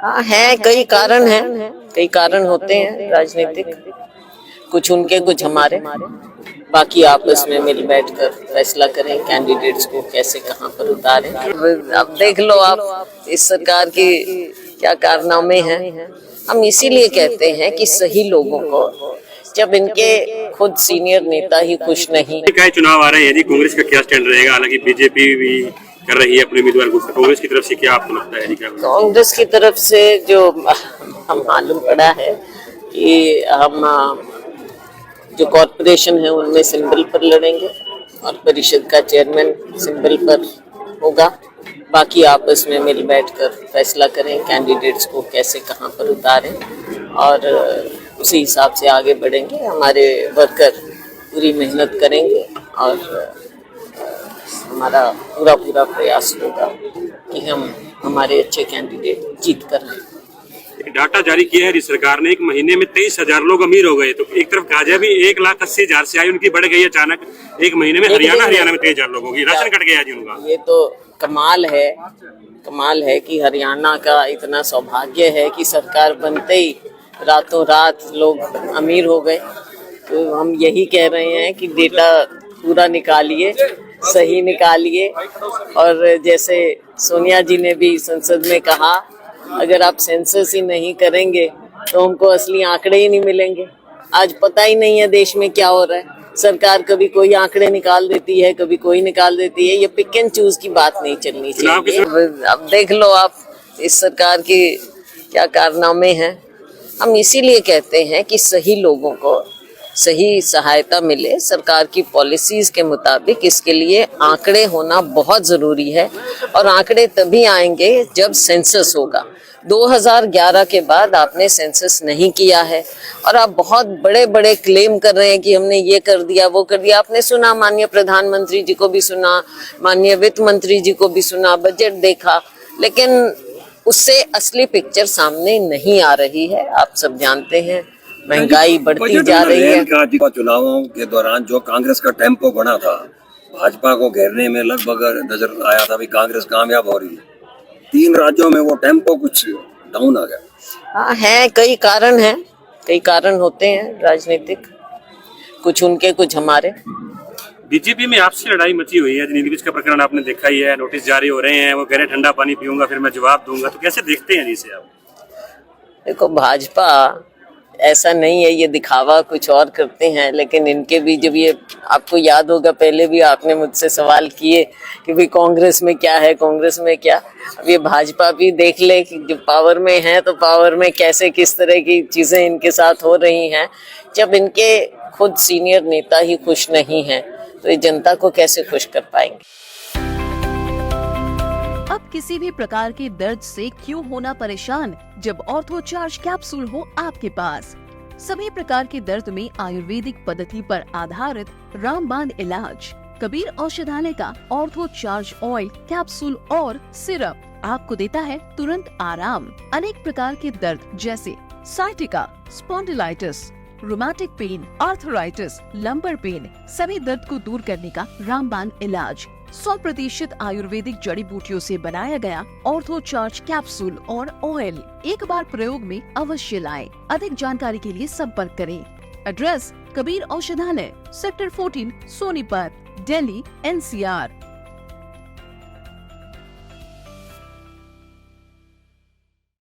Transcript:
हाँ है, कई कारण होते हैं राजनीतिक, कुछ उनके कुछ हमारे। बाकी आपस में मिल बैठ कर फैसला करें कैंडिडेट्स को कैसे कहाँ पर उतारें। अब देख लो आप इस सरकार की क्या कारनामे हैं। हम इसीलिए कहते हैं कि सही लोगों को, जब इनके खुद सीनियर नेता ही खुश नहीं। क्या चुनाव आ रहे हैं जी, कांग्रेस का क्या स्टैंड रहेगा? हालांकि बीजेपी भी कर रही है अपने उम्मीदवार को, कांग्रेस की तरफ से क्या आपको लगता है जी? क्या कांग्रेस की तरफ से जो हम मालूम पड़ा है कि हम जो कॉरपोरेशन है उनमें सिंबल पर लड़ेंगे और परिषद का चेयरमैन सिंबल पर होगा। बाकी आपस में मिल बैठकर फैसला करें कैंडिडेट्स को कैसे कहाँ पर उतारें और उसी हिसाब से आगे बढ़ेंगे। हमारे वर्कर पूरी मेहनत करेंगे और हमारा पूरा प्रयास होगा कि हम हमारे अच्छे कैंडिडेट जीत कर आए। डाटा जारी किया है सरकार ने, एक महीने में 23,000 लोग अमीर हो गए। तो एक तरफ कहा जाए भी 1,80,000 से आय उनकी बढ़ गई अचानक, एक महीने में हरियाणा में 23,000 लोगों की राशन कट गया जी उनका। ये तो कमाल है कि हरियाणा का इतना सौभाग्य है कि सरकार बनते ही रातों रात लोग अमीर हो गए। तो हम यही कह रहे हैं कि डेटा पूरा निकालिए, सही निकालिए। और जैसे सोनिया जी ने भी संसद में कहा, अगर आप सेंसस ही नहीं करेंगे तो हमको असली आंकड़े ही नहीं मिलेंगे। आज पता ही नहीं है देश में क्या हो रहा है। सरकार कभी कोई आंकड़े निकाल देती है, कभी कोई निकाल देती है। ये पिक एंड चूज की बात नहीं चलनी चाहिए। अब देख लो आप इस सरकार की क्या कारनामे हैं। हम इसीलिए कहते हैं कि सही लोगों को सही सहायता मिले सरकार की पॉलिसीज के मुताबिक। इसके लिए आंकड़े होना बहुत जरूरी है और आंकड़े तभी आएंगे जब सेंसस होगा। 2011 के बाद आपने सेंसस नहीं किया है और आप बहुत बड़े बड़े क्लेम कर रहे हैं कि हमने ये कर दिया वो कर दिया। आपने सुना, माननीय प्रधानमंत्री जी को भी सुना, माननीय वित्त मंत्री जी को भी सुना, बजट देखा, लेकिन उससे असली पिक्चर सामने नहीं आ रही है। आप सब जानते हैं महंगाई बढ़ती जा रही है। चुनावों के दौरान जो कांग्रेस का टेम्पो बना था, भाजपा को घेरने में लगभग नजर आया था भी कांग्रेस कामयाब हो रही है। 3 राज्यों में वो टेम्पो कुछ डाउन आ गया। हाँ है, कई कारण होते हैं राजनीतिक, कुछ उनके कुछ हमारे। बीजेपी में आपसी लड़ाई मची हुई है। नीलगिरी का प्रकरण आपने देखा ही है, नोटिस जारी हो रहे हैं, वो कह रहे ठंडा पानी पीऊंगा फिर मैं जवाब दूंगा। तो कैसे देखते हैं जिसे आप? देखो, भाजपा ऐसा नहीं है, ये दिखावा कुछ और करते हैं। लेकिन इनके भी जब ये, आपको याद होगा पहले भी आपने मुझसे सवाल किए कि भाई कांग्रेस में क्या है, कांग्रेस में क्या। अब ये भाजपा भी देख ले कि जो पावर में है तो पावर में कैसे किस तरह की चीजें इनके साथ हो रही हैं। जब इनके खुद सीनियर नेता ही खुश नहीं हैं तो ये जनता को कैसे खुश कर पाएंगे। अब किसी भी प्रकार के दर्द से क्यों होना परेशान, जब ऑर्थो चार्ज कैप्सूल हो आपके पास। सभी प्रकार के दर्द में आयुर्वेदिक पद्धति पर आधारित रामबाण इलाज। कबीर औषधालय का ऑर्थो चार्ज ऑयल, कैप्सूल और सिरप आपको देता है तुरंत आराम। अनेक प्रकार के दर्द जैसे sciatica, spondylitis, rheumatic pain, arthritis, lumbar pain, सभी दर्द को दूर करने का रामबाण इलाज। 100% आयुर्वेदिक जड़ी बूटियों से बनाया गया ऑर्थो चार्ज कैप्सूल और ऑयल एक बार प्रयोग में अवश्य लाएं। अधिक जानकारी के लिए संपर्क करें। एड्रेस: कबीर औषधालय, सेक्टर 14, सोनीपत, दिल्ली, NCR।